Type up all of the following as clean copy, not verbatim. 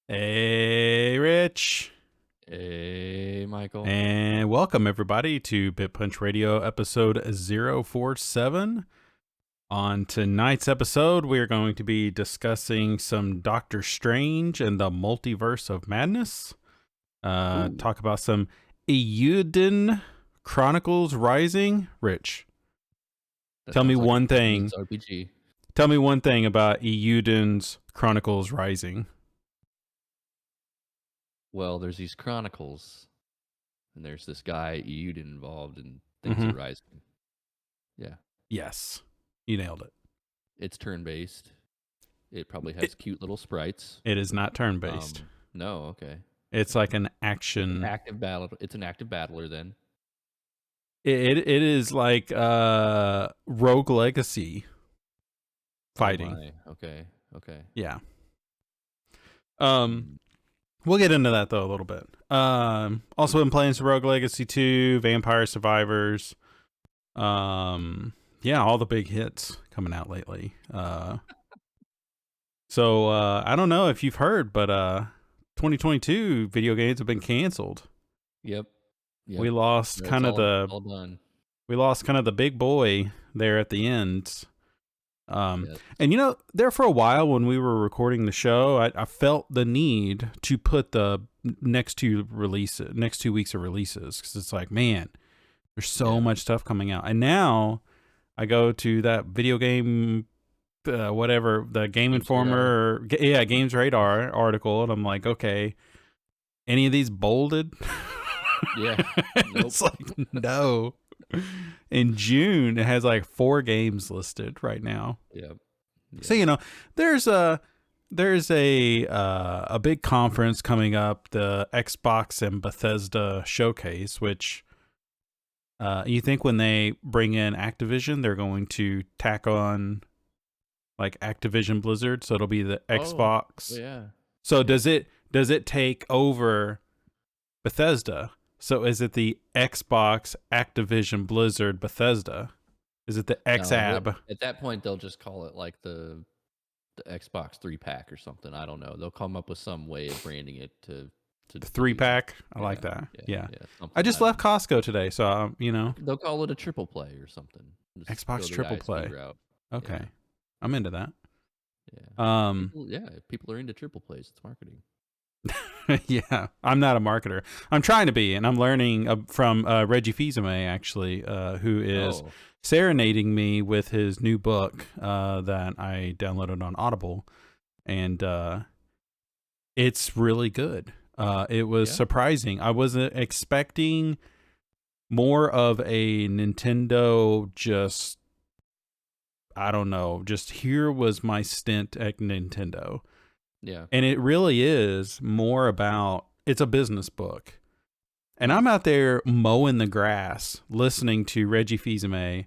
Hey, Rich. Hey, Michael. And welcome, everybody, to BitPunch Radio episode 047. On tonight's episode, we are going to be discussing some Doctor Strange and the Multiverse of Madness. Talk about some Eiyuden Chronicles Rising. Rich, tell me one thing. RPG. Tell me one thing about Eiyuden's Chronicles Rising. Well, there's these Chronicles, and there's this guy Eiyuden involved, and things are rising. Yeah. Yes, you nailed it. It's turn-based. It probably has cute little sprites. It is not turn-based. No, okay. It's like an action. Active battle. It's an active battler then. It is like Rogue Legacy fighting. Oh okay. Yeah. We'll get into that though a little bit. Also been playing some Rogue Legacy 2, Vampire Survivors. Yeah, all the big hits coming out lately. So I don't know if you've heard, but 2022 video games have been canceled. Yep. We lost kind of the big boy there at the end. And you know, there for a while when we were recording the show, I felt the need to put the next 2 weeks of releases, because it's like, man, there's so much stuff coming out. And now I go to that video game, whatever, the Game Informer, Games Radar article, and I'm like, okay, any of these bolded? Yeah. Nope. It's like, no. In June, it has like 4 games listed right now. Yep. So you know, there's a big conference coming up, the Xbox and Bethesda showcase, which you think when they bring in Activision, they're going to tack on like Activision Blizzard, so it'll be the Xbox. Yeah. So does it take over Bethesda? So is it the Xbox, Activision, Blizzard, Bethesda? Is it the XAB? No, at that point, they'll just call it like the Xbox 3-pack or something. I don't know. They'll come up with some way of branding it to the 3-pack. I like that. Yeah. I just left Costco today, so you know. They'll call it a triple play or something. Just Xbox triple play. Okay. Yeah. I'm into that. Yeah. People are into triple plays. It's marketing. Yeah, I'm not a marketer. I'm trying to be, and I'm learning from Reggie Fils-Aimé, actually, who is serenading me with his new book that I downloaded on Audible, and it's really good. It was surprising. I wasn't expecting more of a Nintendo, just, I don't know, just here was my stint at Nintendo. Yeah. And it really is more about, it's a business book. And I'm out there mowing the grass, listening to Reggie Fils-Aimé,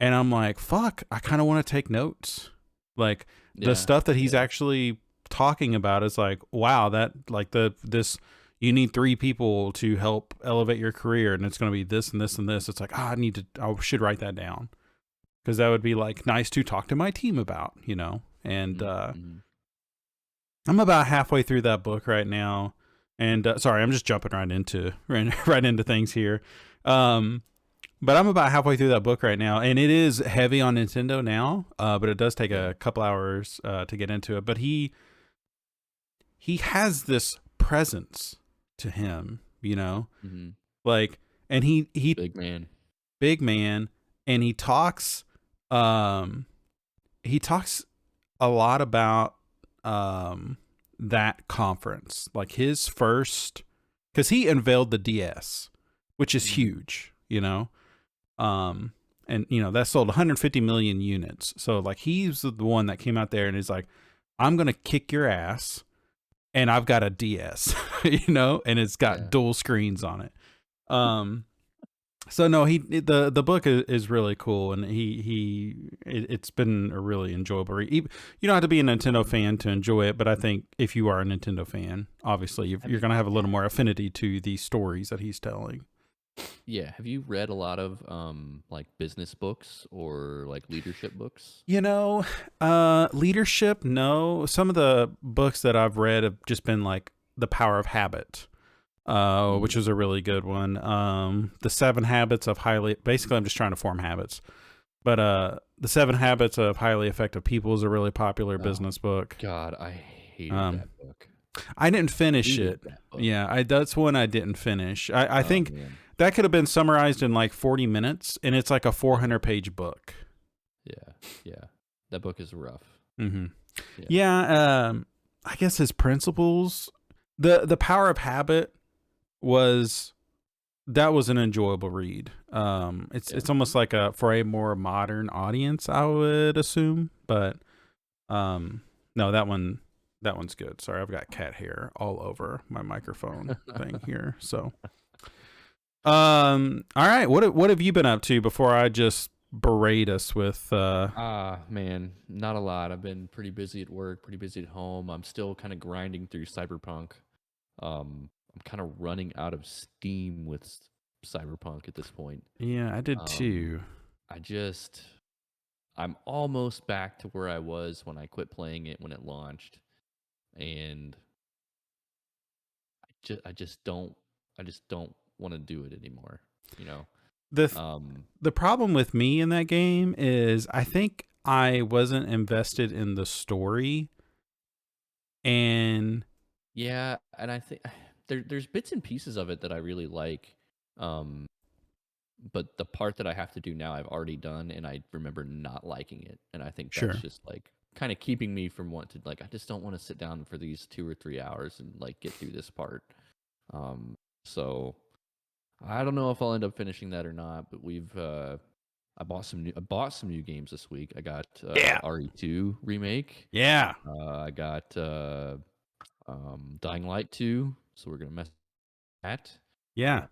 and I'm like, fuck, I kind of want to take notes. Like the stuff that he's actually talking about is like, wow, that like this, you need 3 people to help elevate your career, and it's going to be this and this and this. It's like, I should write that down, because that would be like nice to talk to my team about, you know? And, I'm about halfway through that book right now, and sorry, I'm just jumping right into things here. But I'm about halfway through that book right now, and it is heavy on Nintendo now, but it does take a couple hours to get into it. But he has this presence to him, you know, like, and he big man, and he talks a lot about that conference, like his first, because he unveiled the DS, which is huge, you know, and you know that sold 150 million units. So like he's the one that came out there and is like, I'm gonna kick your ass, and I've got a DS, you know, and it's got dual screens on it. So no, the book is really cool, and it's been a really enjoyable read. You don't have to be a Nintendo fan to enjoy it, but I think if you are a Nintendo fan, obviously you're going to have a little more affinity to the stories that he's telling. Yeah. Have you read a lot of like business books or like leadership books? You know, leadership, no. Some of the books that I've read have just been like The Power of Habit, which Mm, was a really good one. The Seven Habits of Highly, basically, I'm just trying to form habits. But The Seven Habits of Highly Effective People is a really popular oh business book. God, I hated Um, that book. I didn't finish Hated it. that book. Yeah, that's one I didn't finish. I Oh think man. that could have been summarized in like 40 minutes, and it's like a Yeah. 400-page book. Yeah. Yeah. That book is rough. Hmm. Yeah. Yeah, I guess his principles, the Power of Habit was that was an enjoyable read. Yeah. It's almost like a for a more modern audience, I would assume, but no, that one's good. Sorry, I've got cat hair all over my microphone thing here. So, all right, what have you been up to before I just berate us with Ah, man, not a lot. I've been pretty busy at work, pretty busy at home. I'm still kind of grinding through Cyberpunk. I'm kind of running out of steam with Cyberpunk at this point. Yeah, I did Um, too. I just, I'm almost back to where I was when I quit playing it when it launched, and I just don't want to do it anymore. You know, The th- um, the problem with me in that game is I think I wasn't invested in the story and yeah, and I think there's bits and pieces of it that I really like. Um, but the part that I have to do now, I've already done, and I remember not liking it, and I think that's sure. just like kind of keeping me from wanting to like. I just don't want to sit down for these 2 or 3 hours and like get through this part. So I don't know if I'll end up finishing that or not. But I bought some new games this week. I got Yeah. RE2 remake. Yeah. I got Dying Light 2. So we're gonna mess with that. Yeah. Uh, You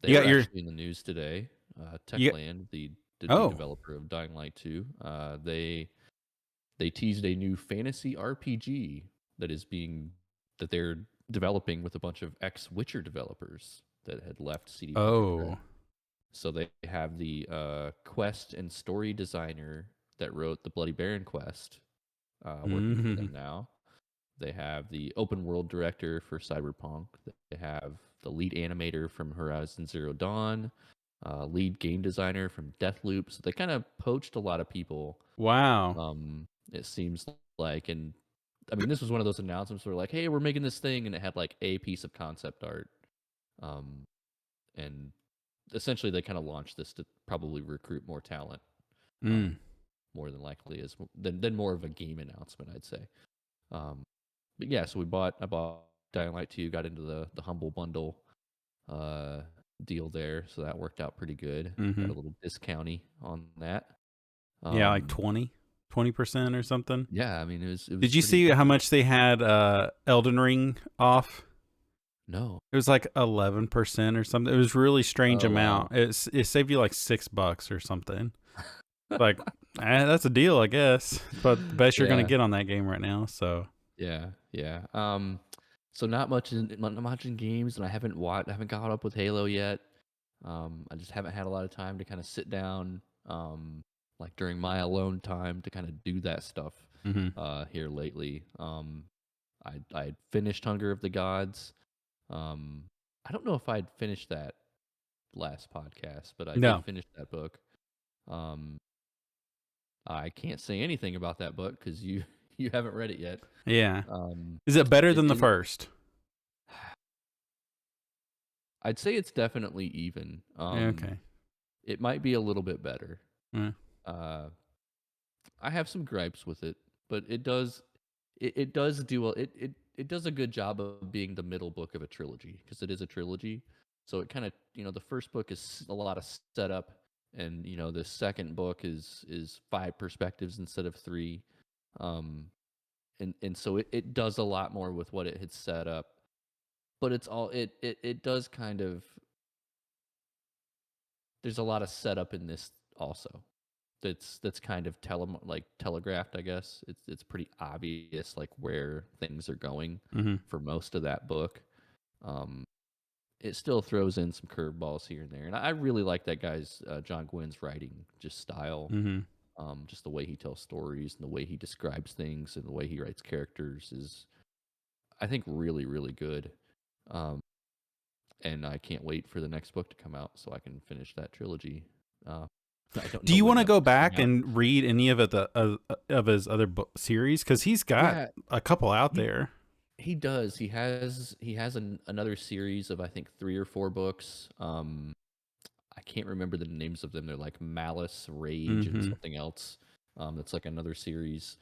they were got your actually in the news today. you Techland, the new oh. developer of Dying Light 2, they teased a new fantasy RPG that is being that they're developing with a bunch of ex-Witcher developers that had left CD Projekt Red. Oh. So they have the quest and story designer that wrote the Bloody Baron quest working for Mhm. them now. They have the open world director for Cyberpunk. They have the lead animator from Horizon Zero Dawn, lead game designer from Deathloop. So they kind of poached a lot of people. Wow. It seems like, and I mean, this was one of those announcements where like, hey, we're making this thing, and it had like a piece of concept art. Um, and essentially, they kind of launched this to probably recruit more talent. Mm. More than likely, is than more of a game announcement, I'd say. Um, but yeah, so I bought Dying Light 2, got into the humble bundle uh deal there, so that worked out pretty good. Got a Mhm. little discounty on that. Yeah, like Um 20% or something. yeah, I mean it was Did you pretty see how good. much they had Elden Ring off? No. It was like 11% or something. It was a really strange Oh wow. amount. It saved you like $6 or something. Like, that's a deal, I guess. But the best you're gonna Yeah. get on that game right now. So Yeah. Yeah. So not much in games, and I haven't caught up with Halo yet. I just haven't had a lot of time to kind of sit down, like during my alone time to kind of do that stuff mhm. here lately. I finished Hunger of the Gods. I don't know if I'd finished that last podcast, but I did No. finish that book. Um, I can't say anything about that book because you you haven't read it yet. Yeah. Um, Is it better than the it first? I'd say it's definitely even. Yeah, okay. It might be a little bit better. Yeah. Uh, I have some gripes with it, but it does do it does a good job of being the middle book of a trilogy because it is a trilogy. So it kind of the first book is a lot of setup, and the second book is five perspectives instead of three, um, and so it does a lot more with what it had set up. But it's all it does kind of there's a lot of setup in this also. That's kind of telegraphed, I guess. It's pretty obvious like where things are going Mhm. for most of that book. Um it still throws in some curveballs here and there. And I really like that guy's John Gwynn's writing just style. Mm-hmm. Just the way he tells stories and the way he describes things and the way he writes characters is, I think, really, really good. And I can't wait for the next book to come out so I can finish that trilogy. I don't Do know you when want to that go book's coming back out. and read any of of his other series? Because he's got Yeah, a couple out he, there. he does. He has another series of I think 3 or 4 books. I can't remember the names of them. They're like Malice, Rage, and Mm-hmm. something else. That's like another series.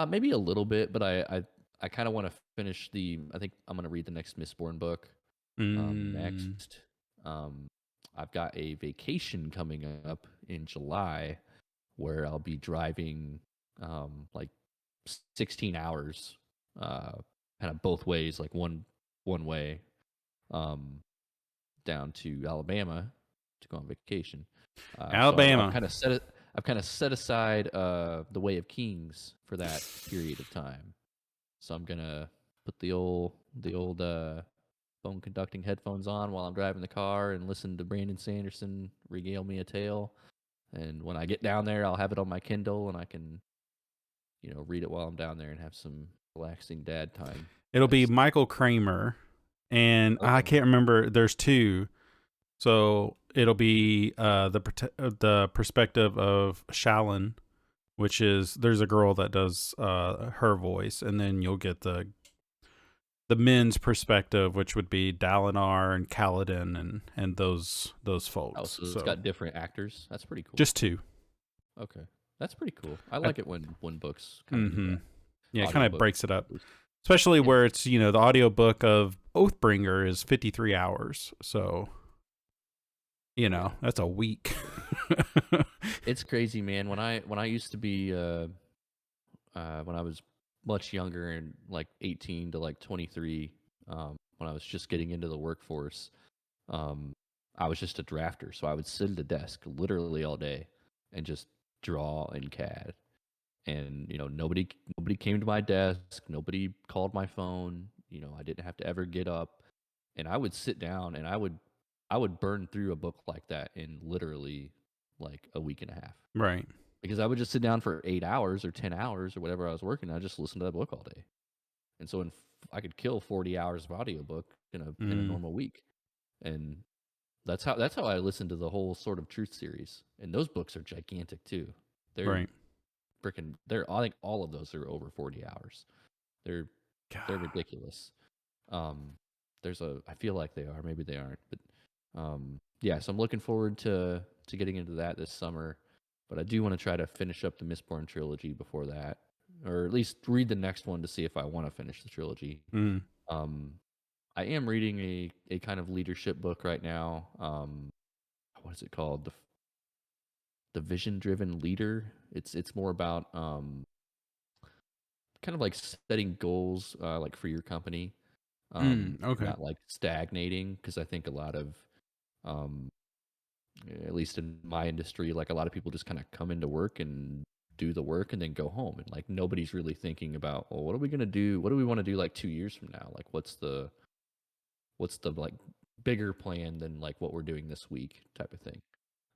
Maybe a little bit, but I kind of want to finish the. I think I'm gonna read the next Mistborn book Mm. next. Um, I've got a vacation coming up in July where I'll be driving like 16 hours, uh, kind of both ways, like one way, um, down to Alabama to go on vacation. So I've Alabama. kind of set it. I've kind of set aside the Way of Kings for that period of time. So I'm gonna put the old phone conducting headphones on while I'm driving the car and listen to Brandon Sanderson regale me a tale. And when I get down there, I'll have it on my Kindle and I can, read it while I'm down there and have some relaxing dad time. It'll be 'Cause- Michael Kramer, and I okay, can't remember. There's two, so it'll be the perspective of Shalyn, which is there's a girl that does her voice, and then you'll get the men's perspective, which would be Dalinar and Kaladin and those oh, folks. so it's So got different actors. That's pretty cool. just two. Okay, that's pretty cool. I I, like it when books kind of do mm-hmm. that. Yeah, it kind of Audiobook, breaks it up, at least. especially Yeah, where it's the audiobook of Oathbringer is 53 hours. So yeah. that's a week. It's crazy, man. When I used to be when I was much younger and like 18 to like 23, when I was just getting into the workforce, um, I was just a drafter. So I would sit at a desk literally all day and just draw in CAD. And nobody came to my desk, nobody called my phone. I didn't have to ever get up, and I would sit down and I would burn through a book like that in literally like a week and a half Right. because I would just sit down for 8 hours or 10 hours or whatever I was working. I just listened to that book all day, and so I could kill 40 hours of audiobook in a Mm, normal week, and that's how I listened to the whole Sword of Truth series. And those books are gigantic too. They're right. freaking. I think all of those are over 40 hours. They're they're God. ridiculous. I feel like they are. Maybe they aren't, but yeah. So I'm looking forward to getting into that this summer. But I do want to try to finish up the Mistborn trilogy before that, or at least read the next one to see if I want to finish the trilogy. Mm, Um, I am reading a kind of leadership book right now. What is it called? The Vision Driven Leader. It's more about kind of like setting goals like for your company, okay. not like stagnating, because I think a lot of um, at least in my industry, like a lot of people just kind of come into work and do the work and then go home, and like nobody's really thinking about, well, what are we gonna do? What do we want to do like 2 years from now? Like what's the like bigger plan than like what we're doing this week type of thing.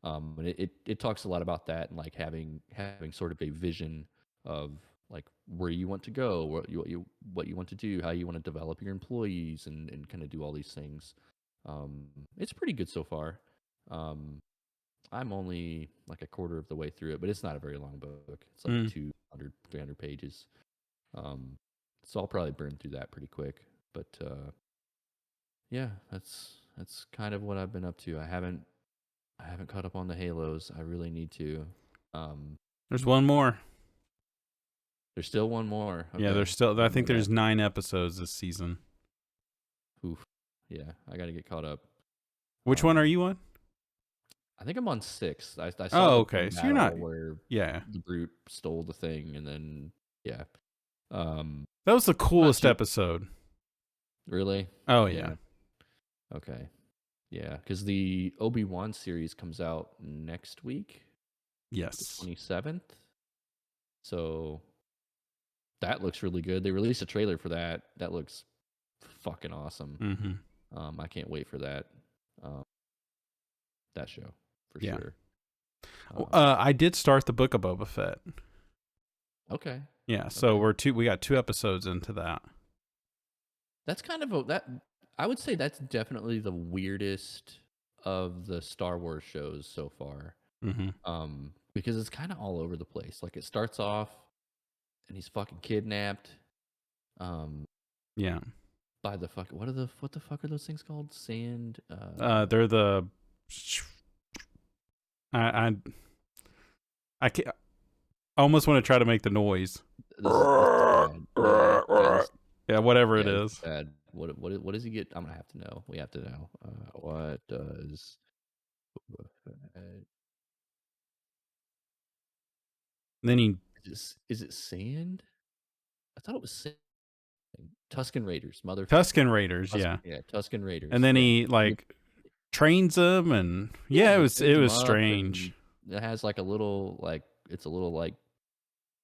And it talks a lot about that and like having sort of a vision of like where you want to go, what you want to do, how you want to develop your employees, and kind of do all these things. It's pretty good so far. Um, I'm only like a quarter of the way through it, but it's not a very long book. It's like Mm. 200, 300 pages. Um, so I'll probably burn through that pretty quick. But yeah, that's kind of what I've been up to. I haven't caught up on the Halos. I really need to. Um, There's one more. there's still one more. Yeah, Okay, there's still. I I didn't think know that. there's 9 episodes this season. Oof. Yeah, I got to get caught up. Which one are Um, you on? I think I'm on 6. I saw Oh, the okay. one So you're not. battle where Yeah, the brute stole the thing, and then yeah. Um, that was the I'm not coolest too episode. really. Oh Yeah. yeah. Okay. Yeah, because the Obi-Wan series comes out next week, the Yes. 27th. So that looks really good. They released a trailer for that. That looks fucking awesome. Mm-hmm. I can't wait for that. Um, that show for Yeah. sure. I did start the Book of Boba Fett. Okay. Yeah, so Okay. we got 2 episodes into that. That's kind of that. I would say that's definitely the weirdest of the Star Wars shows so far. Mm-hmm. Because it's kind of all over the place. Like it starts off, and he's fucking kidnapped. Yeah. By the fuck, what the fuck are those things called? Sand. They're the. I can't. I almost want to try to make the noise. This is bad. Yeah, whatever it This is is. bad. What does he get? I'm gonna have to know. We have to know. What does Then he is it sand? I thought it was sand. Tusken Raiders, motherfucker. Tusken Raiders, yeah. Yeah, Tusken Raiders. And then he like trains them, and it was strange. It has like a little like it's a little like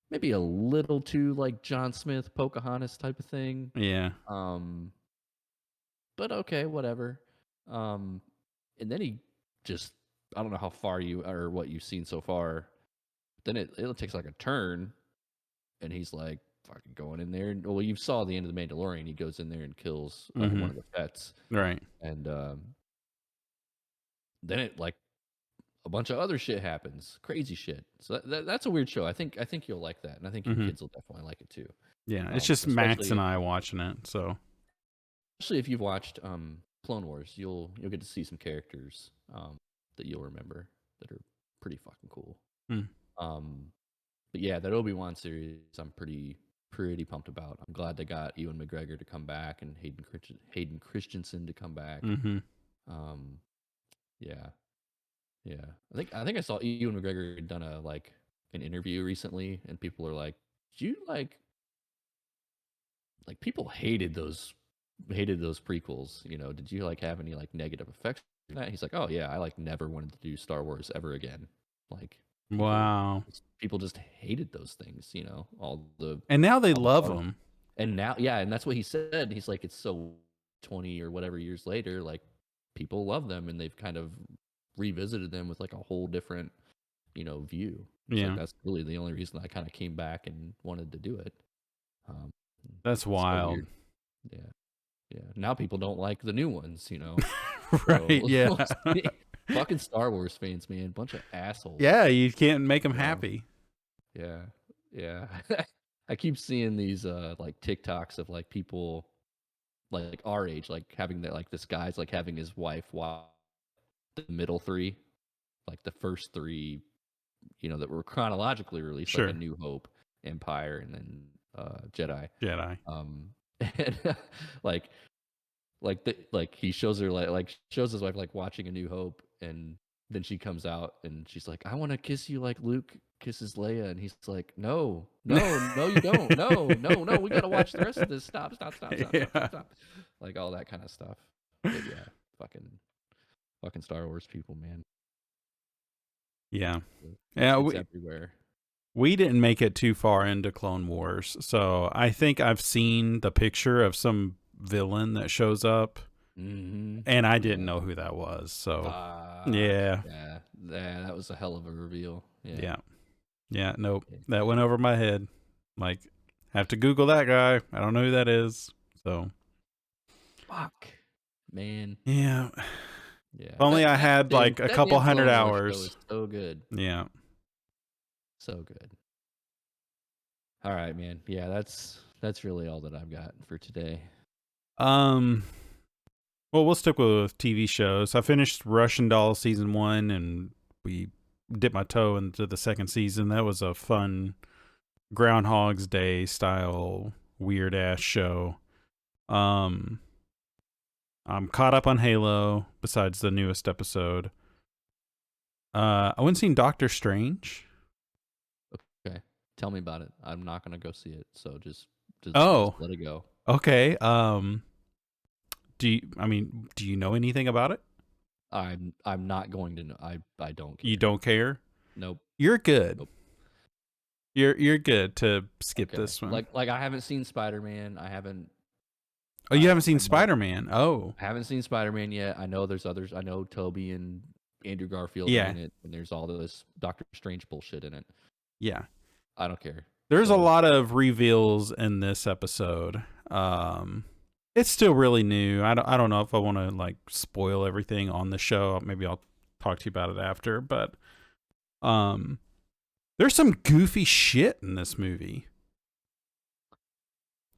maybe a little too like John Smith, Pocahontas type of thing. Yeah. But okay, whatever. And then he just I don't know how far you or what you've seen so far. Then it takes like a turn, and he's like fucking going in there. Well, you saw the end of the Mandalorian. He goes in there and kills one of the Fets, right? And then it like a bunch of other shit happens, crazy shit. So that's a weird show. I think you'll like that, and I think your kids will definitely like it too. Yeah, it's just Max and I watching it, so especially if you've watched Clone Wars, you'll get to see some characters that you'll remember that are pretty fucking cool. But yeah, that Obi-Wan series, I'm pretty pumped about. I'm glad they got Ewan McGregor to come back and Hayden Christensen to come back. Yeah. I think I saw Ewan McGregor had done an interview recently, and people are like, "Do you like people hated those prequels? You know, did you like have any like negative effects from that?" He's like, "Oh yeah, I like never wanted to do Star Wars ever again. Like, people just hated those things. You know, and now they love them. And now, yeah, and that's what he said. He's like, it's so 20 or whatever years later, like people love them, and they've kind of revisited them with like a whole different, view. Yeah, like, that's really the only reason I kind of came back and wanted to do it. That's wild. So yeah. Now people don't like the new ones, Right? So, yeah. Fucking Star Wars fans, man, bunch of assholes. Yeah, you can't make them happy. Yeah. I keep seeing these like TikToks of like people like our age, like having that, like this guy's like having his wife watch the middle 3, like the first 3, that were chronologically released, Sure. like A New Hope, Empire, and then Jedi. And like he shows her like shows his wife like watching A New Hope, and then she comes out and she's like, "I want to kiss you like Luke kisses Leia," and he's like, "No, you don't. No, we gotta watch the rest of this. Stop. Like all that kind of stuff." But yeah, fucking Star Wars people, man. Yeah, it's everywhere. We didn't make it too far into Clone Wars, so I think I've seen the picture of some villain that shows up, and I didn't know who that was. So yeah, that was a hell of a reveal. Yeah. Nope, that went over my head. Like, have to Google that guy. I don't know who that is. So fuck, man. Yeah. If only I had like a couple hundred hours. So good. Yeah. So good. All right, man. Yeah, that's really all that I've got for today. Well, we'll stick with TV shows. I finished Russian Doll season 1, and we dipped my toe into the second season. That was a fun Groundhog's Day style weird ass show. I'm caught up on Halo besides the newest episode. I went and seen Doctor Strange. Okay. Tell me about it. I'm not going to go see it, so just let it go. Okay. Do you know anything about it? I'm not going to know. I don't care. You don't care? Nope. You're good. Nope. You're good to skip this one. Like I haven't seen Spider-Man. I haven't Oh, you haven't seen I know Spider-Man? Oh, I haven't seen Spider-Man yet. I know there's others. I know Toby and Andrew Garfield are yeah, in it, and there's all this Doctor Strange bullshit in it. yeah. I don't care. There's a So lot of reveals in this episode. It's still really new. I don't know if I want to like spoil everything on the show. Maybe I'll talk to you about it after. But um, there's some goofy shit in this movie.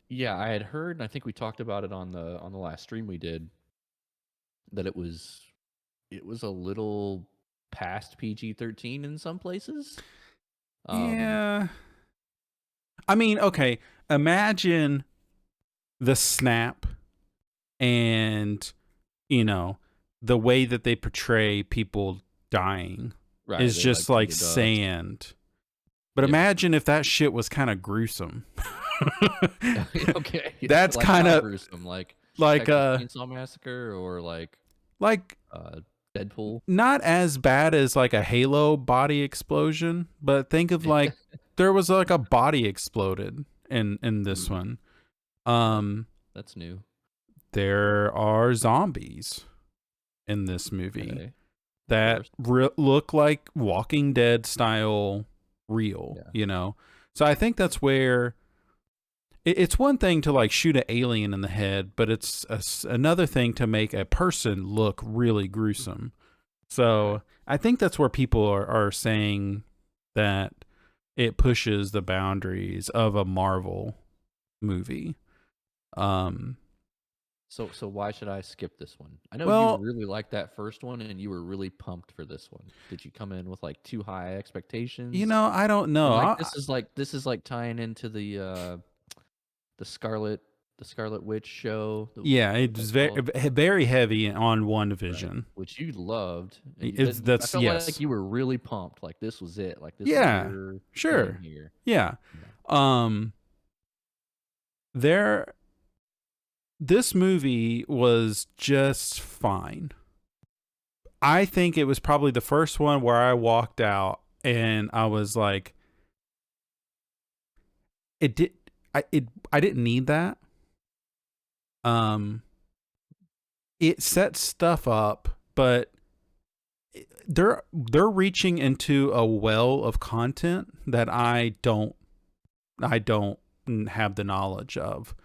yeah, I had heard, and I think we talked about it on the last stream we did, that it was a little past PG-13 in some places. Yeah. I mean, okay. Imagine the snap and, you know, the way that they portray people dying Right, is they just like like the dust. sand. But Yeah. imagine if that shit was kind of gruesome. Okay, That's like kind how of gruesome, like like Texas Chainsaw Massacre or like Deadpool. not as bad as like a Halo body explosion, but think of like there was like a body exploded in this Ooh, one. Um that's new. there are zombies in this movie Okay, of that course. look like Walking Dead style real, Yeah. you know. So I think that's where it's one thing to like shoot an alien in the head, but it's another thing to make a person look really gruesome. So Right. I think that's where people are saying that it pushes the boundaries of a Marvel movie. So why should I skip this one? I know you Well, really liked that first one, and you were really pumped for this one. Did you come in with like too high expectations? I don't know. And like this is like tying into the Scarlet Witch show. Yeah, What's it's that very called? very heavy on Right. WandaVision. Which you loved, and It's I that's felt like yes. you were really pumped. Like this was it. Like this was Yeah, your thing sure. here. Yeah. Yeah. Um there this movie was just fine. I think it was probably the first one where I walked out and I was like I didn't need that. Um it sets stuff up, but they're reaching into a well of content that I don't have the knowledge of.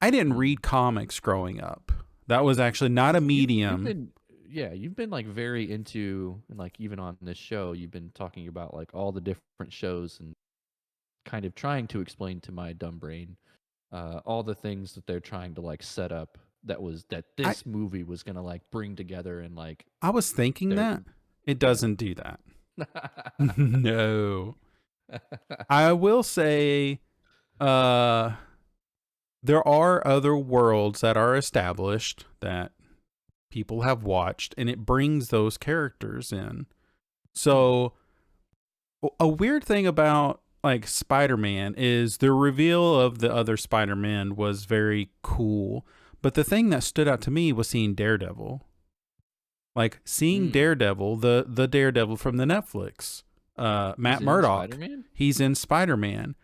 I didn't Mm. read comics growing up. That was actually not a medium. You've been like very into, and like even on this show, you've been talking about like all the different shows and kind of trying to explain to my dumb brain all the things that they're trying to like set up that I this movie was gonna like bring together and like I was thinking they're that it yeah. doesn't do that. No. I will say uh there are other worlds that are established that people have watched and it brings those characters in. So a weird thing about like Spider-Man is the reveal of the other Spider-Man was very cool. But the thing that stood out to me was seeing Daredevil. Like seeing Mm. Daredevil, the Daredevil from the Netflix, Matt He's in Murdock. Spider-Man? He's in Spider-Man.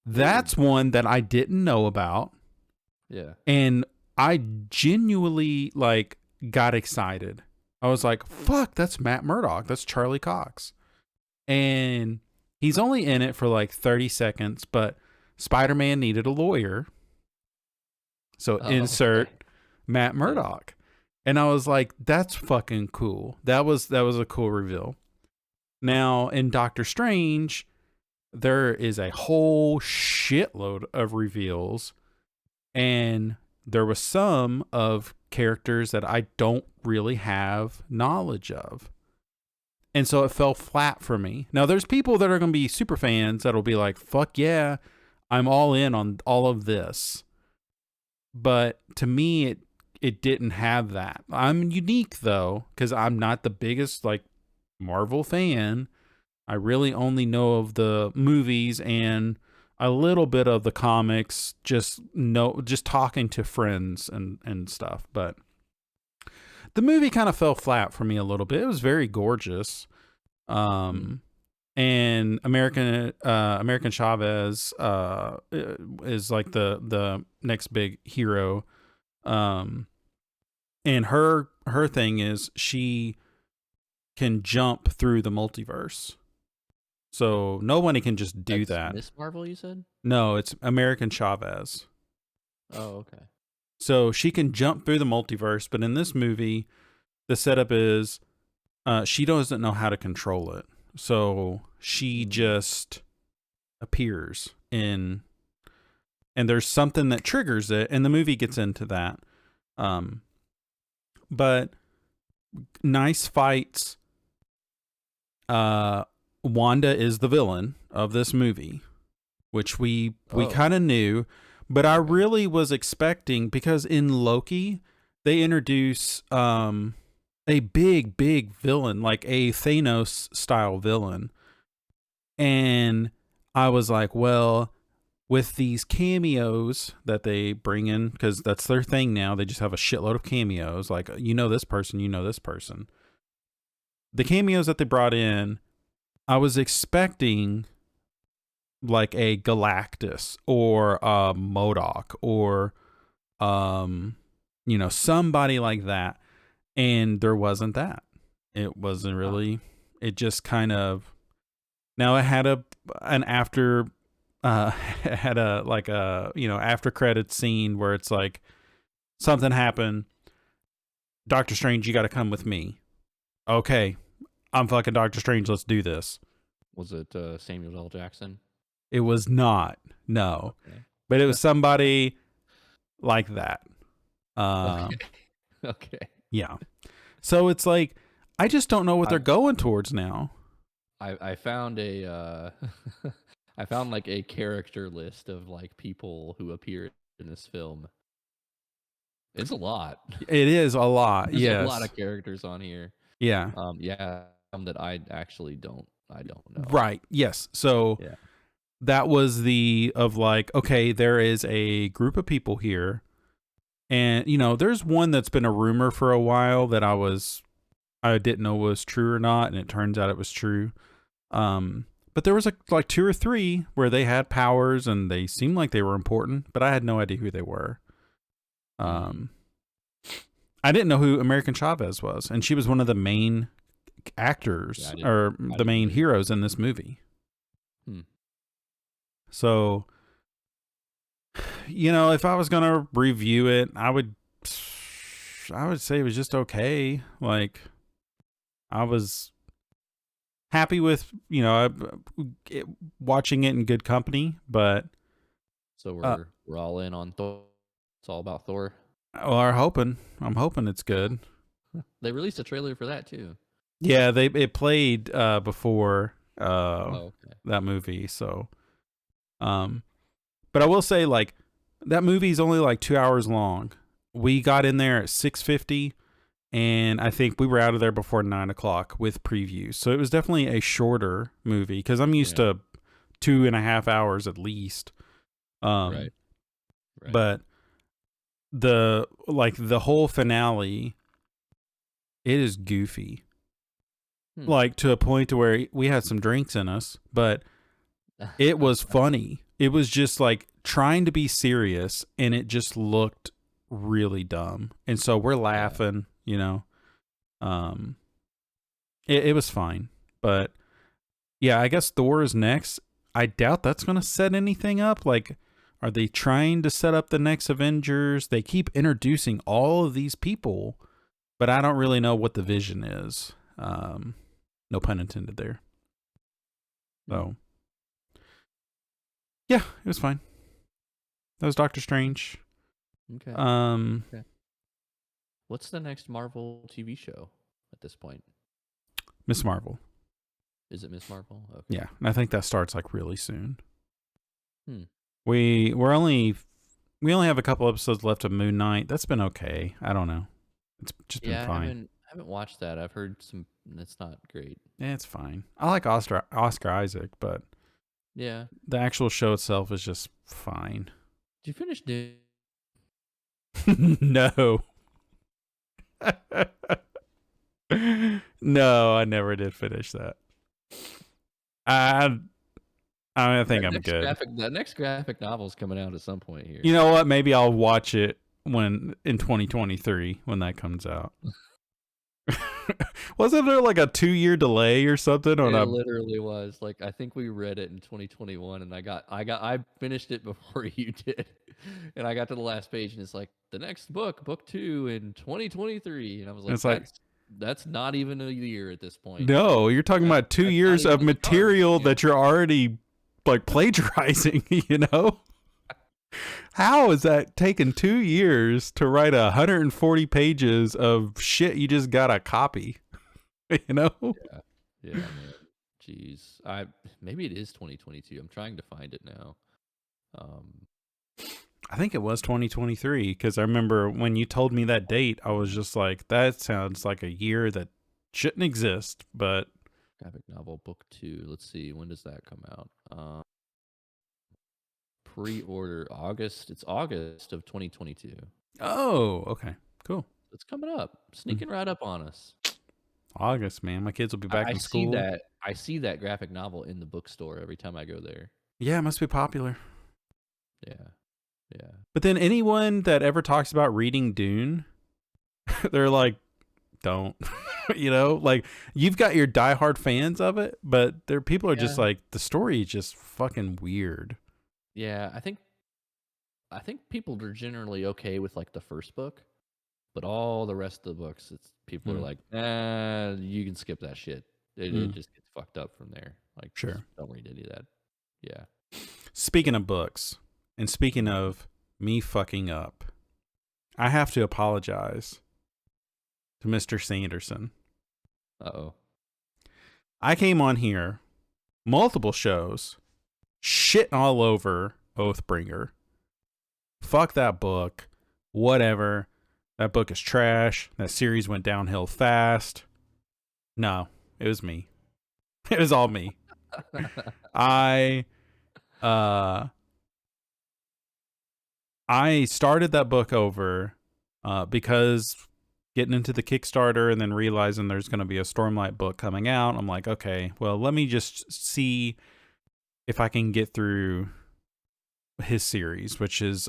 Weird. That's one that I didn't know about. Yeah. And I genuinely like got excited. I was like, fuck, that's Matt Murdock. That's Charlie Cox. And he's only in it for like 30 seconds, but Spider-Man needed a lawyer. So insert Okay. Matt Yeah. Murdock. And I was like, that's fucking cool. That was a cool reveal. Now in Doctor Strange, there is a whole shitload of reveals. And there was some of characters that I don't really have knowledge of. And so it fell flat for me. Now there's people that are going to be super fans that'll be like, fuck yeah, I'm all in on all of this. But to me, it didn't have that. I'm unique though, because I'm not the biggest like Marvel fan. I really only know of the movies and a little bit of the comics, just talking to friends and stuff. But the movie kind of fell flat for me a little bit. It was very gorgeous. And American Chavez is like the next big hero. And her thing is she can jump through the multiverse. So nobody can just do that. Miss Marvel, you said? No, it's American Chavez. Oh, okay. So she can jump through the multiverse, but in this movie, the setup is she doesn't know how to control it. So she just appears and there's something that triggers it, and the movie gets into that. But nice fights. Wanda is the villain of this movie, which we kind of knew, but I really was expecting, because in Loki they introduce a big villain, like a Thanos style villain, and I was like, well, with these cameos that they bring in, because that's their thing now, they just have a shitload of cameos, like, this person. The cameos that they brought in, I was expecting like a Galactus or a MODOK or somebody like that, and there wasn't that. It wasn't really. It just kind of. Now it had an after. It had a like a after credits scene where it's like something happened. Doctor Strange, you got to come with me. Okay, I'm fucking Doctor Strange. Let's do this. Was it Samuel L. Jackson? It was not. No. Okay. But it was somebody like that. Okay. Yeah. So it's like, I just don't know what they're going towards now. I found a I found like a character list of like people who appeared in this film. It's a lot. It is a lot. There's yes. a lot of characters on here. Yeah. Some that I actually don't know. Right. Yes. So that was okay, there is a group of people here, and there's one that's been a rumor for a while that I didn't know was true or not, and it turns out it was true. But there was like two or three where they had powers and they seemed like they were important, but I had no idea who they were. I didn't know who American Chavez was, and she was one of the main actors or the main heroes in this movie. So, if I was gonna review it, I would say it was just okay. Like, I was happy with watching it in good company, but so we're all in on Thor. It's all about Thor. Well, I'm hoping it's good. They released a trailer for that too. Yeah, it played before that movie. So, but I will say, like, that movie's only like 2 hours long. We got in there at 6:50, and I think we were out of there before 9:00 with previews. So it was definitely a shorter movie, because I'm used to 2.5 hours at least. Right. But the whole finale, it is goofy. Like, to a point to where we had some drinks in us, but it was funny. It was just like trying to be serious, and it just looked really dumb. And so we're laughing, it was fine. But yeah, I guess Thor is next. I doubt that's going to set anything up. Like, are they trying to set up the next Avengers? They keep introducing all of these people, but I don't really know what the vision is. No pun intended there. So, yeah, it was fine. That was Doctor Strange. Okay. Okay. What's the next Marvel TV show at this point? Miss Marvel. Is it Miss Marvel? Okay. Yeah, and I think that starts like really soon. We only have a couple episodes left of Moon Knight. That's been okay. I don't know. It's just been fine. I haven't watched that. I've heard it's not great. Yeah, it's fine. I like Oscar Isaac, but the actual show itself is just fine. Did you finish Dune? No. No, I never did finish that. I think I'm good. The next graphic novel is coming out at some point here. You know what? Maybe I'll watch it when in 2023 when that comes out. Wasn't there like a 2-year delay or something on It a? literally was. Like, I think we read it in 2021, and I finished it before you did, and I got to the last page, and it's like the next book 2 in 2023, and I was like, It's like, that's not even a year at this point. no, you're talking about 2 That's not years even of in the cards. material Yeah. that you're already like plagiarizing. You know, how is that taking 2 years to write 140 pages of shit you just got a copy? You know. Yeah, man. Jeez. Maybe it is 2022. I'm trying to find it now. I think it was 2023 because I remember when you told me that date, I was just like, that sounds like a year that shouldn't exist. But graphic novel book 2. Let's see. When does that come out? Pre-order August. It's August of 2022. oh, okay, cool. It's coming up. Sneaking right up on us. August, man. My kids will be back in see school. I see that graphic novel in the bookstore every time I go there. Yeah, it must be popular. Yeah. Yeah. But then anyone that ever talks about reading Dune, they're like, don't. You know, like you've got your diehard fans of it, but there people are just like, the story is just fucking weird. Yeah, I think people are generally okay with like the first book, but all the rest of the books, people are like, you can skip that shit. It just gets fucked up from there. Like, Sure. just don't read any of that. Yeah. Speaking of books, and speaking of me fucking up, I have to apologize to Mr. Sanderson. Uh-oh. I came on here, multiple shows, shitting all over Oathbringer. Fuck that book. Whatever. That book is trash. That series went downhill fast. No, it was me. It was all me. I started that book over because getting into the Kickstarter and then realizing there's going to be a Stormlight book coming out. I'm like, okay, well, let me just see if I can get through his series, which is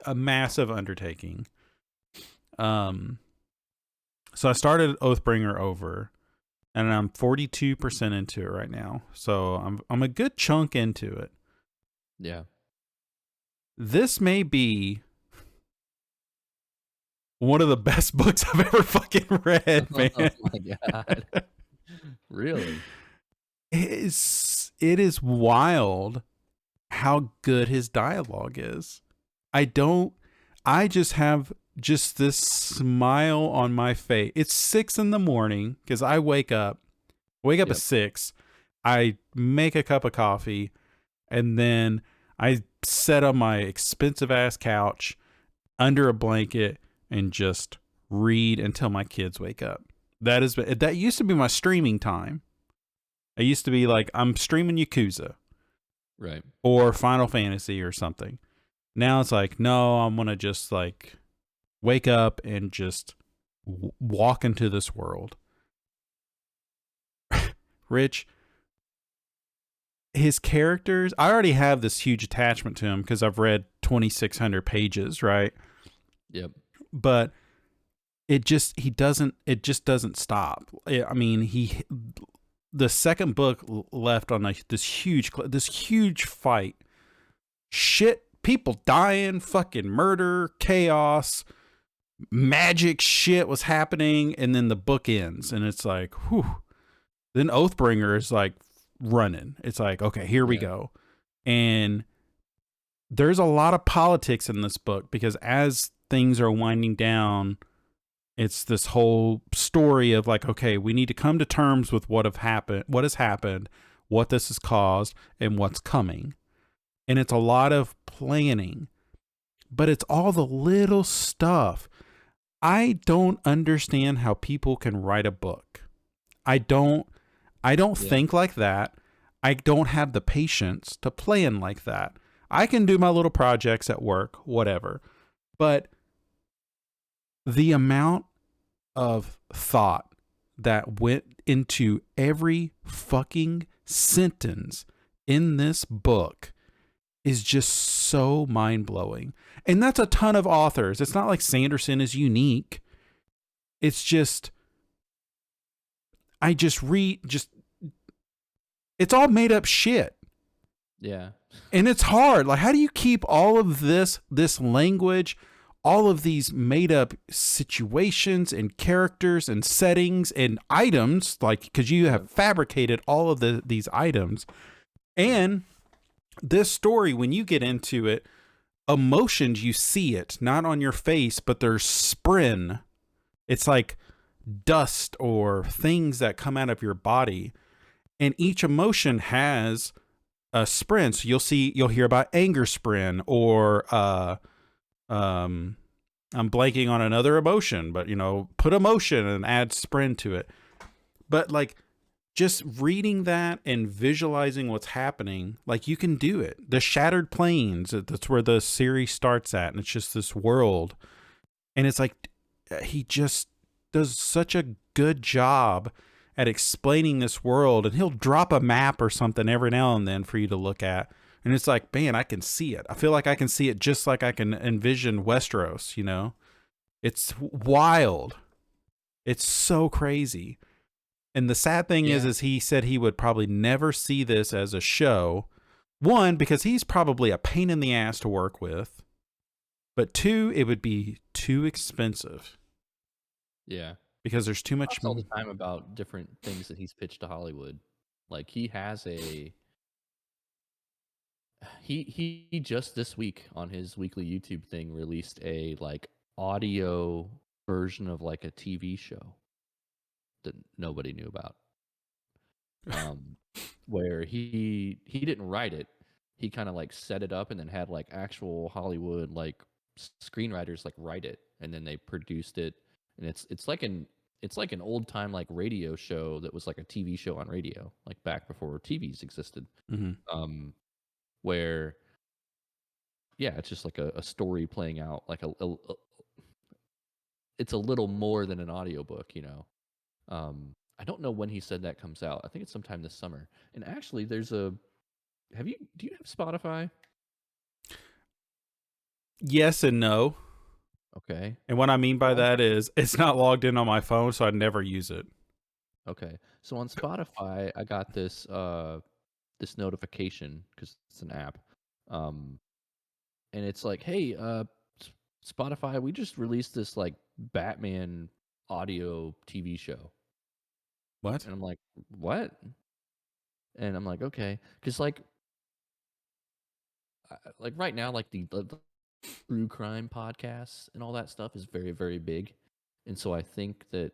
a massive undertaking. So I started Oathbringer over, and I'm 42% into it right now. So I'm a good chunk into it. Yeah. This may be one of the best books I've ever fucking read, man. Oh my god. Really? It is wild how good his dialogue is. I just have this smile on my face. It's 6 a.m. because I wake up at 6. I make a cup of coffee, and then I sit on my expensive ass couch under a blanket and just read until my kids wake up. That used to be my streaming time. I used to be like, I'm streaming Yakuza. Right. Or Final Fantasy or something. Now it's like, no, I'm going to just like wake up and just walk into this world. Rich, his characters, I already have this huge attachment to him because I've read 2,600 pages, right? Yep. But it just doesn't stop. I mean, the second book left on this huge fight. Shit, people dying, fucking murder, chaos, magic shit was happening, and then the book ends, and it's like, whew. Then Oathbringer is like running. It's like, okay, here we go. And there's a lot of politics in this book because as things are winding down, it's this whole story of like, okay, we need to come to terms with what has happened, what this has caused, and what's coming. And it's a lot of planning, but it's all the little stuff. I don't understand how people can write a book. I don't think like that. I don't have the patience to plan like that. I can do my little projects at work, whatever. But the amount of thought that went into every fucking sentence in this book is just so mind-blowing. And that's a ton of authors. It's not like Sanderson is unique. It's just I just read just it's all made up shit. Yeah. And it's hard. Like, how do you keep all of this language, all of these made up situations and characters and settings and items, like, because you have fabricated all of these items. And this story, when you get into it, emotions, you see it, not on your face, but there's sprin. It's like dust or things that come out of your body. And each emotion has a sprin. So you'll hear about anger sprin, or I'm blanking on another emotion, but put emotion and add sprin to it. But like, just reading that and visualizing what's happening, like, you can do it. The Shattered Plains, that's where the series starts at, and it's just this world. And it's like, he just does such a good job at explaining this world, and he'll drop a map or something every now and then for you to look at. And it's like, man, I can see it. I feel like I can see it just like I can envision Westeros, It's wild. It's so crazy. And the sad thing is he said he would probably never see this as a show. One, because he's probably a pain in the ass to work with. But two, it would be too expensive. Yeah. Because there's too much. Talks all the time about different things that he's pitched to Hollywood. Like, he has he just this week on his weekly YouTube thing released a like audio version of like a TV show that nobody knew about. Where he didn't write it. He kind of like set it up and then had like actual Hollywood like screenwriters like write it, and then they produced it. And it's like an old time like radio show that was like a TV show on radio, like back before TVs existed. Mm-hmm. Where it's just like a story playing out, like it's a little more than an audiobook, I don't know when he said that comes out. I think it's sometime this summer. And actually, do you have Spotify? Yes and no. Okay. And what I mean by that is it's not logged in on my phone, so I never use it. Okay. So on Spotify, I got this this notification because it's an app. And it's like, hey, Spotify, we just released this like Batman audio TV show. What? And I'm like, what? And I'm like, okay, because like right now, like the true crime podcasts and all that stuff is very, very big, and so I think that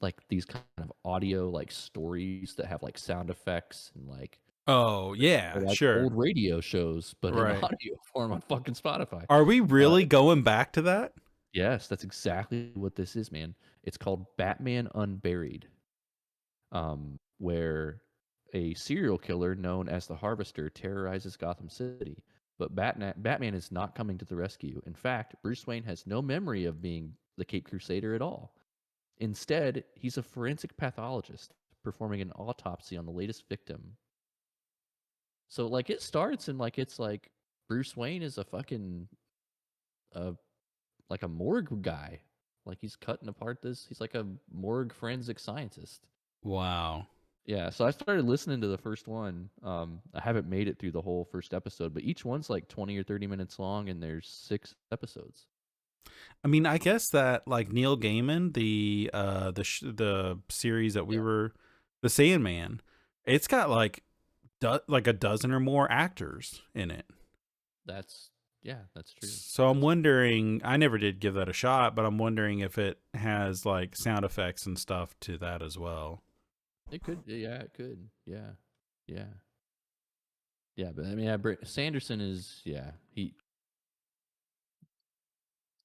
like these kind of audio like stories that have like sound effects and like like sure, old radio shows, but right, in audio form on fucking Spotify. Are we really going back to that? Yes, that's exactly what this is, man. It's called Batman Unburied, where a serial killer known as the Harvester terrorizes Gotham City. But Batman is not coming to the rescue. In fact, Bruce Wayne has no memory of being the Caped Crusader at all. Instead, he's a forensic pathologist performing an autopsy on the latest victim. So, like, it starts and, like, it's like Bruce Wayne is a fucking, like a morgue guy. Like, he's cutting apart he's like a morgue forensic scientist. Wow. Yeah, so I started listening to the first one. I haven't made it through the whole first episode, but each one's like 20 or 30 minutes long, and there's 6 episodes. I mean, I guess that like Neil Gaiman, the series that we were, the Sandman, it's got like a dozen or more actors in it. That's true. So I'm wondering, I never did give that a shot, but I'm wondering if it has like sound effects and stuff to that as well. It could, it could, yeah. But I mean, Sanderson is, I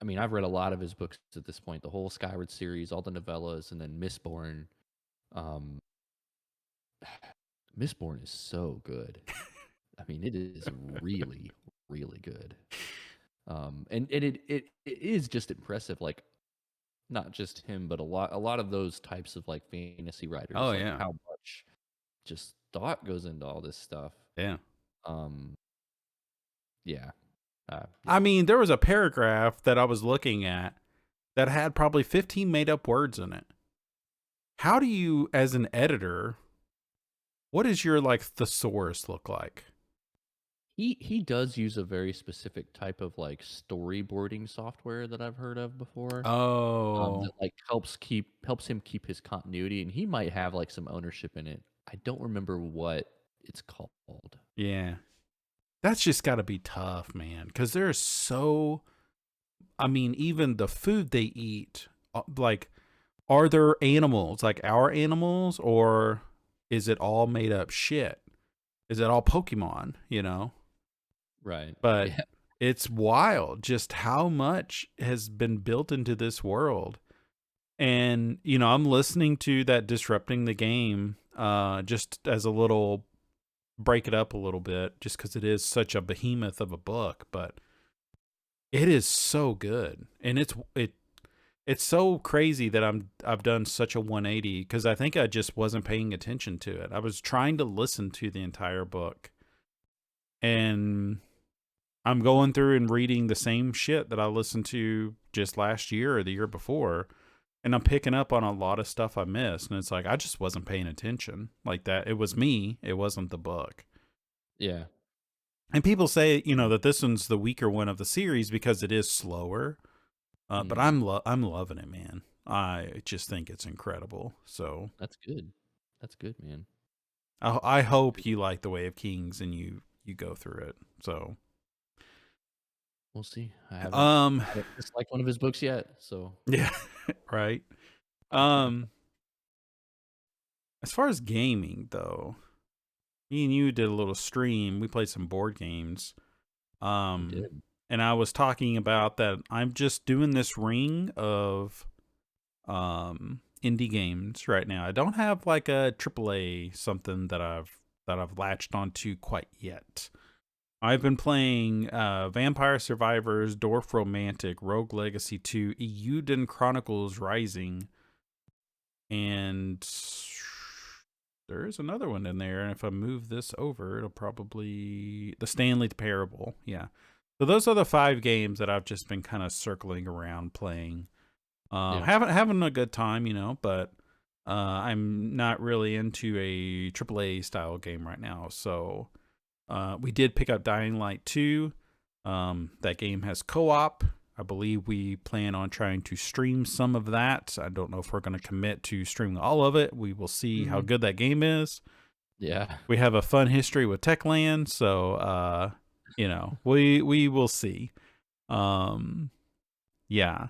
mean, I've read a lot of his books at this point, the whole Skyward series, all the novellas, and then Mistborn. Mistborn is so good. I mean, it is really, really good. And it is just impressive, like, not just him, but a lot of those types of like fantasy writers. Oh, like yeah. how much just thought goes into all this stuff. Yeah. Um, yeah. I mean, there was a paragraph that I was looking at that had probably 15 made up words in it. How do you, as an editor, what does your like thesaurus look like? He does use a very specific type of like storyboarding software that I've heard of before. Oh, That like helps him keep his continuity, and he might have like some ownership in it. I don't remember what it's called. yeah. That's just got to be tough, man. Because there's so, I mean, even the food they eat, like, are there animals like our animals, or is it all made up shit? Is it all Pokemon, you know? Right. But Yeah. it's wild just how much has been built into this world. And, you know, I'm listening to that Disrupting the Game just as a little break it up a little bit, just because it is such a behemoth of a book, but it is so good. And it's so crazy that I've done such a 180 because I think I just wasn't paying attention to it. I was trying to listen to the entire book, and I'm going through and reading the same shit that I listened to just last year or the year before, and I'm picking up on a lot of stuff I missed. And it's like I just wasn't paying attention like that. It was me. It wasn't the book. Yeah. And people say, you know, that this one's the weaker one of the series because it is slower. But Mhm. I'm loving it, man. I just think it's incredible. So That's good. That's good, man. I hope you like The Way of Kings and you go through it. So We'll see. I um haven't disliked one of his books yet, so yeah, right. Um as far as gaming though, me and you did a little stream. We played some board games. we Um did. and I was talking about that I'm just doing this ring of indie games right now. I don't have like a AAA something that I've latched onto quite yet. I've been playing Vampire Survivors, Dwarf Romantic, Rogue Legacy 2, Eiyuden Chronicles Rising, and there is another one in there. And if I move this over, it'll probably the Stanley Parable. Yeah. So those are the 5 games that I've just been kind of circling around playing. Yeah. Having a good time, you know, but I'm not really into a AAA style game right now. So we did pick up Dying Light 2. That game has co-op. I believe we plan on trying to stream some of that. I don't know if we're going to commit to streaming all of it. We will see how Mhm. good that game is. Yeah. We have a fun history with Techland, so you know, we will see. Um, yeah.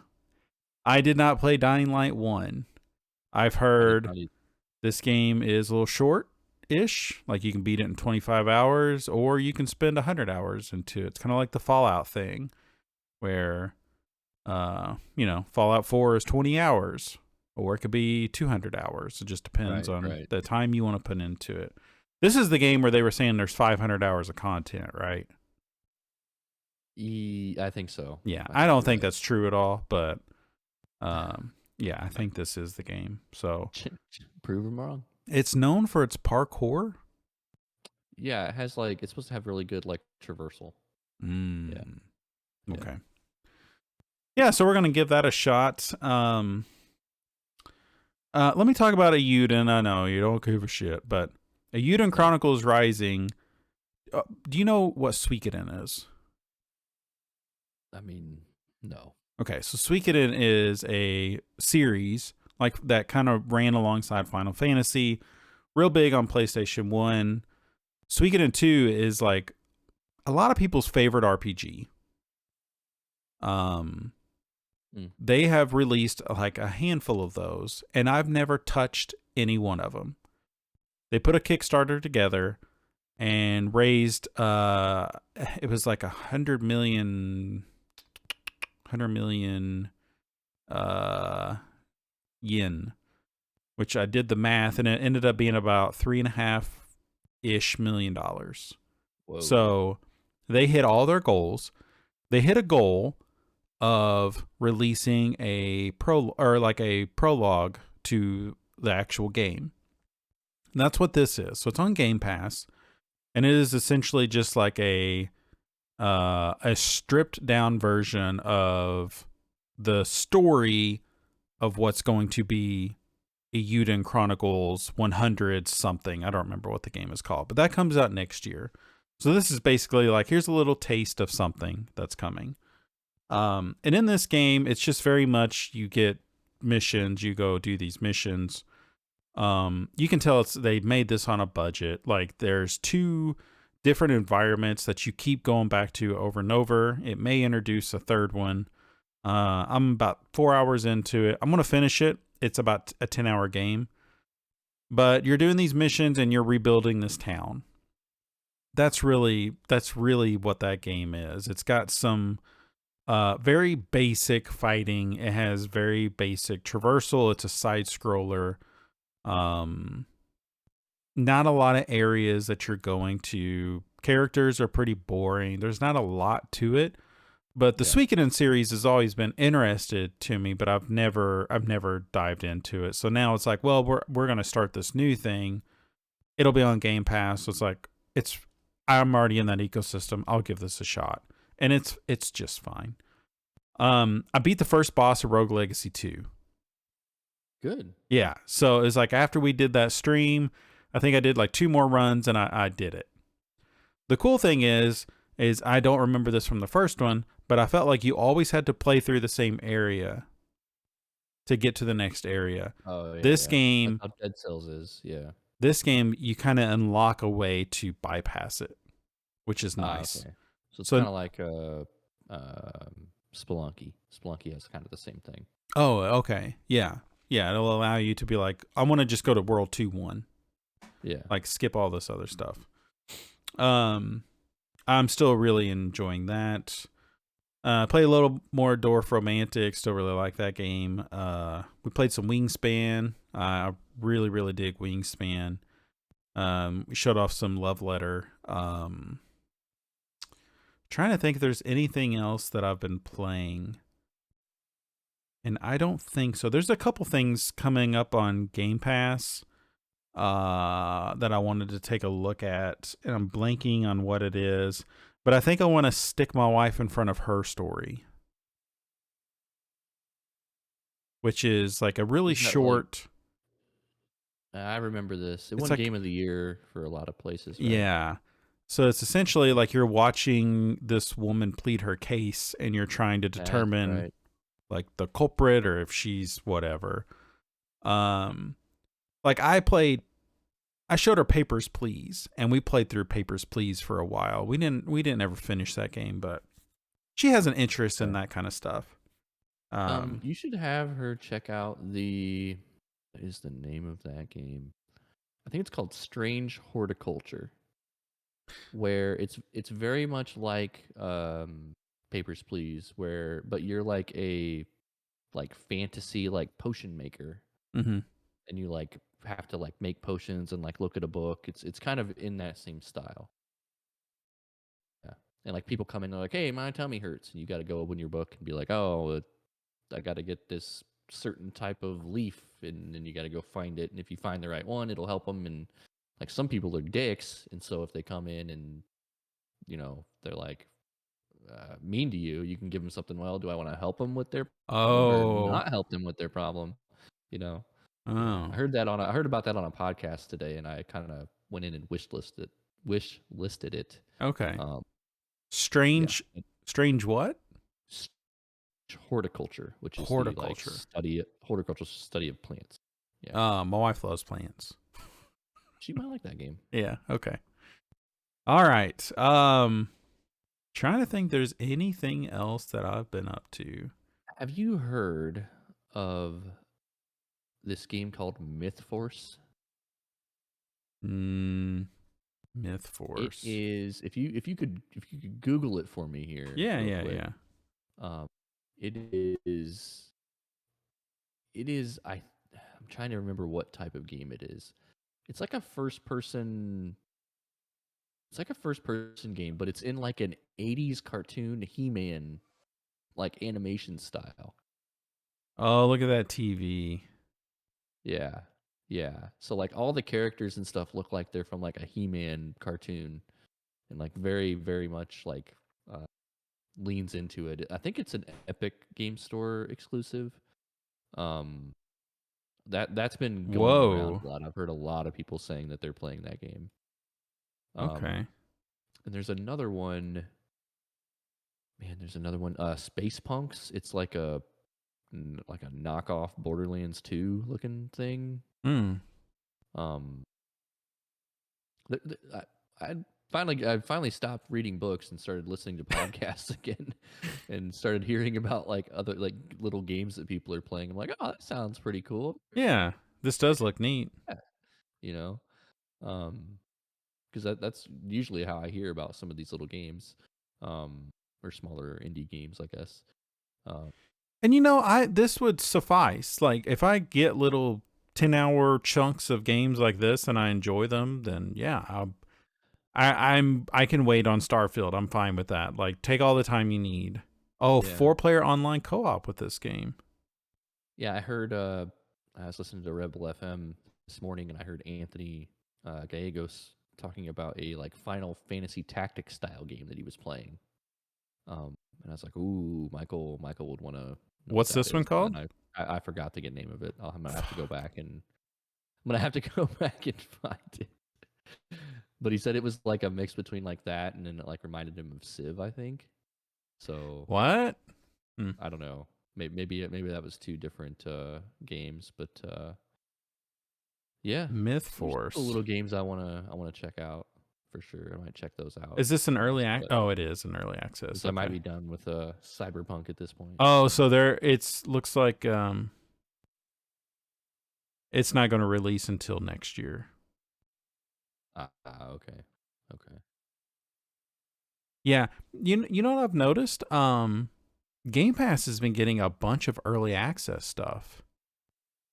I did not play Dying Light 1. I've I did heard not eat. this game is a little short-ish. Like you can beat it in 25 hours or you can spend 100 hours into it. It's kind of like the Fallout thing where you know, Fallout 4 is 20 hours or it could be 200 hours. It just depends Right, on right. the time you want to put into it. This is the game where they were saying there's 500 hours of content, right? I think so. Yeah, I I think don't you're think right. that's true at all, but yeah, I think this is the game. So Prove him wrong. it's known for its parkour. Yeah, it has like it's supposed to have really good like traversal. Yeah. Mm, Yeah. okay. Yeah, so we're gonna give that a shot. Let me talk about Eiyuden. I know you don't give a shit, but Eiyuden No. Chronicles Rising. Do you know what Suikoden is? I mean, no. Okay, so Suikoden is a series like that kind of ran alongside Final Fantasy, real big on PlayStation 1. Suikoden 2 is like a lot of people's favorite RPG. Um Mm. they have released like a handful of those and I've never touched any one of them. They put a Kickstarter together and raised it was like 100 million yen, which I did the math and it ended up being about $3.5 million. Whoa. So they hit all their goals. They hit a goal of releasing a prologue to the actual game. And that's what this is. So it's on Game Pass. and it is essentially just like a stripped down version of the story of what's going to be Eiyuden Chronicles 100 something. I don't remember what the game is called, but that comes out next year. So this is basically like, here's a little taste of something that's coming. And in this game, it's just very much you get missions, you go do these missions. You can tell they made this on a budget. Like there's 2 different environments that you keep going back to over and over. It may introduce a third one. I'm about 4 hours into it. I'm gonna finish it. It's about a 10-hour game, but you're doing these missions and you're rebuilding this town. That's really what that game is. It's got some very basic fighting. It has very basic traversal. It's a side scroller. Not a lot of areas that you're going to. Characters are pretty boring. There's not a lot to it. But the Suikoden series has always been interested to me, but I've never dived into it. So now it's like, well, we're gonna start this new thing. It'll be on Game Pass. So it's like I'm already in that ecosystem. I'll give this a shot. And it's just fine. I beat the first boss of Rogue Legacy 2. Good. Yeah. So it's like after we did that stream, I think I did like 2 more runs and I did it. The cool thing is I don't remember this from the first one, but I felt like you always had to play through the same area to get to the next area. Oh, yeah. This game, that's how Dead Cells is. Yeah. this game, you kind of unlock a way to bypass it, which is nice. Okay. So it's kind of like Spelunky. Spelunky has kind of the same thing. Oh, okay. Yeah. Yeah, it'll allow you to be like, I want to just go to World 2-1. Yeah. Like skip all this other stuff. I'm still really enjoying that. Play a little more Dwarf Romantic. Still really like that game. We played some Wingspan. I really dig Wingspan. We showed off some Love Letter. Trying to think if there's anything else that I've been playing. And I don't think so. There's a couple things coming up on Game Pass that I wanted to take a look at, and I'm blanking on what it is. But I think I want to stick my wife in front of her story, which is like a really short. I remember this. It won like, Game of the Year for a lot of places. Right? Yeah. So it's essentially like you're watching this woman plead her case, and you're trying to determine like the culprit or if she's whatever. Like I showed her Papers, Please, and we played through Papers, Please for a while. We didn't ever finish that game, but she has an interest in that kind of stuff. You should have her check out what is the name of that game? I think it's called Strange Horticulture, where it's very much like Papers, Please, but you're like a fantasy potion maker, and you have to make potions and make a book. It's kind of in that same style. Yeah. And people come in and they're like, hey, my tummy hurts, and you got to go open your book and be like, oh, I got to get this certain type of leaf, and then you got to go find it, and if you find the right one, it'll help them. And some people are dicks, and so if they come in and they're mean to you, you can give them something. Well, do I want to help them with their problem or not help them with their problem? I heard about that on a podcast today, and I kind of went in and wish listed it. Okay. Strange what? Horticulture, which is horticulture. Horticultural study of plants. Yeah. My wife loves plants. She might like that game. Yeah. Okay. All right. Trying to think there's anything else that I've been up to. Have you heard of this game called Myth Force? Myth Force. It is if you could Google it for me here. Yeah. It is I'm trying to remember what type of game it is. It's like a first person game, but it's in an 80s cartoon He-Man animation style. Oh, look at that TV. Yeah. Yeah. So like all the characters and stuff look like they're from like a He-Man cartoon, and like very very much like uh, leans into it. I think it's an Epic Game Store exclusive. Um, that's been going around Whoa. a lot. I've heard a lot of people saying that they're playing that game. Okay. And there's another one. Man, there's another one. Space Punks. It's like a knockoff Borderlands 2 looking thing. Hmm. Um, I finally stopped reading books and started listening to podcasts again, and started hearing about like other like little games that people are playing. I'm like, oh, that sounds pretty cool. Yeah. This does look neat. Yeah, you know, because that's usually how I hear about some of these little games, or smaller indie games, I guess. Um, And this would suffice. Like if I get little 10-hour chunks of games like this and I enjoy them, then yeah, I can wait on Starfield. I'm fine with that. Like take all the time you need. Oh, yeah, 4-player online co-op with this game. yeah. I heard. I was listening to Rebel FM this morning, and I heard Anthony Gallegos talking about a like Final Fantasy Tactics style game that he was playing. And I was like, "Ooh, Michael would want to know what What's that this one is." And called? then I forgot the name of it. I'm gonna have to go back and I'm gonna have to go back and find it. But he said it was like a mix between like that, and then it like reminded him of Civ, I think. So What? I don't know. Maybe that was two different games, but yeah, Myth there's a couple Force. little games I wanna check out for sure. I might check those out. Is this an early But Oh, it is an early access. because I might Okay. be done with Cyberpunk at this point. Oh, So so it's looks like it's not going to release until next year. okay, okay. Yeah. You know what I've noticed? Game Pass has been getting a bunch of early access stuff,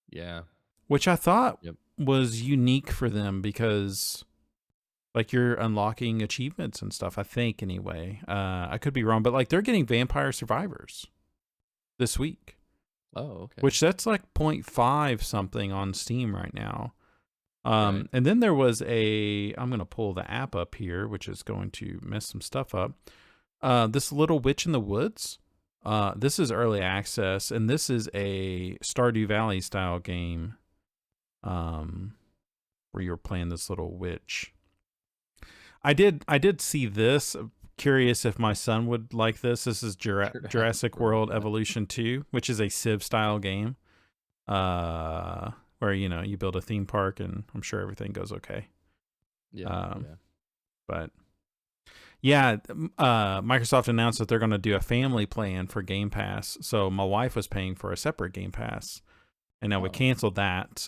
Yeah. which I thought Yep. was unique for them because like you're unlocking achievements and stuff, I think anyway. I could be wrong, but like they're getting Vampire Survivors this week, Oh, okay. which that's like 0.5 something on Steam right now. Right. And then there was I'm going to pull the app up here, which is going to mess some stuff up. This Little Witch in the Woods. This is early access, and this is a Stardew Valley style game. Where you're playing this little witch. I did see this. Curious if my son would like this. This is Jurassic World Evolution 2, which is a Civ style game. Where you build a theme park, and I'm sure everything goes okay. Yeah. But yeah, Microsoft announced that they're going to do a family plan for Game Pass. So my wife was paying for a separate Game Pass, and now we Oh. canceled that.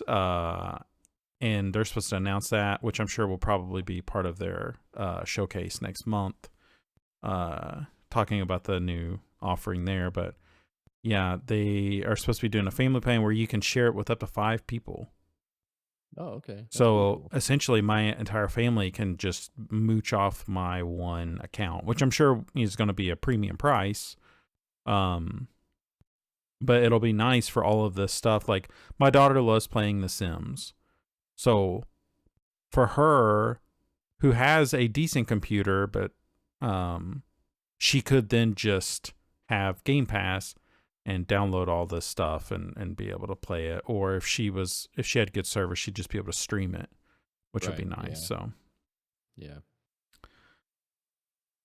And they're supposed to announce that, which I'm sure will probably be part of their showcase next month, talking about the new offering there. But yeah, they are supposed to be doing a family plan where you can share it with up to 5 people. Oh, okay. That's So pretty cool. essentially, my entire family can just mooch off my one account, which I'm sure is going to be a premium price. But it'll be nice for all of this stuff. Like my daughter loves playing The Sims. So for her, who has a decent computer, but she could then just have Game Pass and download all this stuff and be able to play it. Or if she had good service, she'd just be able to stream it, which would be Right, nice. yeah. So Yeah.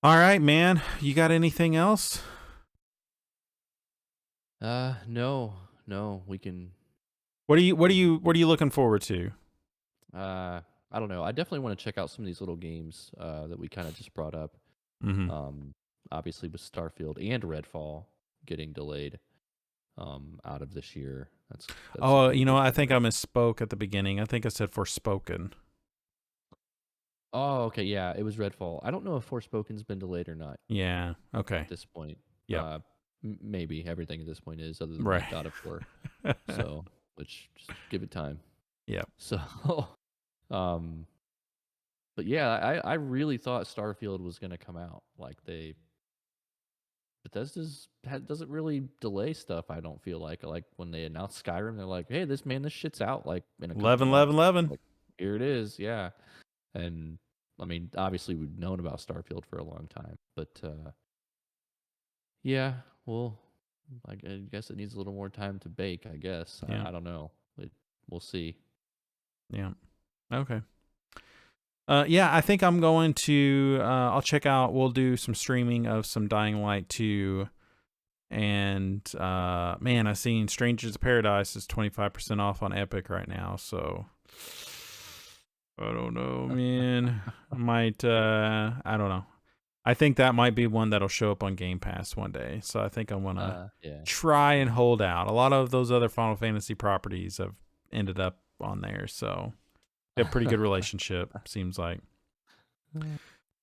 all right, man. You got anything else? No. We can. What are you looking forward to? I don't know. I definitely want to check out some of these little games that we kind of just brought up. Mm-hmm. Obviously with Starfield and Redfall getting delayed out of this year. That's Oh, a pretty big I think I bummer. misspoke at the beginning. I think I said Forspoken. Oh, okay. Yeah, it was Redfall. I don't know if Forspoken's been delayed or not Yeah. Okay. at this point. Yep. Maybe everything at this point is, other than Right. like God of War. So, which just give it time. Yep. So, but yeah, I really thought Starfield was going to come out. Like doesn't really delay stuff. I don't feel like when they announced Skyrim, they're like, "Hey, this shit's out like in a couple 11, months." 11, 11. Like, here it is, yeah. And I mean, obviously we've known about Starfield for a long time, but yeah, well, I guess it needs a little more time to bake. I guess Yeah. I don't know. We'll see. Yeah. Okay. Yeah, I think I'm going to. I'll check out. We'll do some streaming of some Dying Light 2. And man, I've seen Strangers of Paradise is 25% off on Epic right now. So I don't know, man. I might. I don't know. I think that might be one that'll show up on Game Pass one day. So I think I'm gonna try and hold out. A lot of those other Final Fantasy properties have ended up on there, so they have a pretty good relationship. Seems like.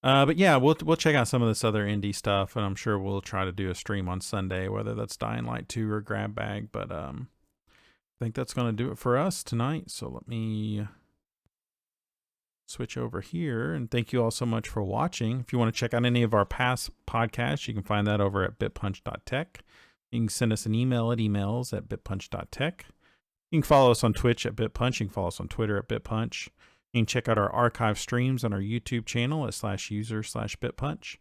But yeah, we'll check out some of this other indie stuff, and I'm sure we'll try to do a stream on Sunday, whether that's Dying Light 2 or Grab Bag. But I think that's gonna do it for us tonight. So let me switch over here, and thank you all so much for watching. If you want to check out any of our past podcasts, you can find that over at bitpunch.tech. You can send us an email at emails@bitpunch.tech. You can follow us on Twitch at BitPunch. You can follow us on Twitter at BitPunch. You can check out our archive streams on our YouTube channel at /user/BitPunch.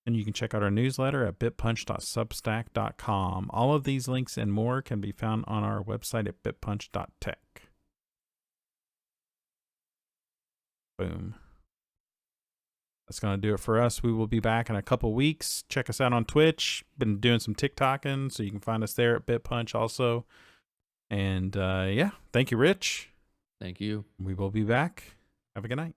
And you can check out our newsletter at bitpunch.substack.com. All of these links and more can be found on our website at bitpunch.tech. Boom. That's going to do it for us. We will be back in a couple weeks. Check us out on Twitch. Been doing some TikToking, so you can find us there at BitPunch also. And yeah, thank you, Rich. Thank you. We will be back. Have a good night.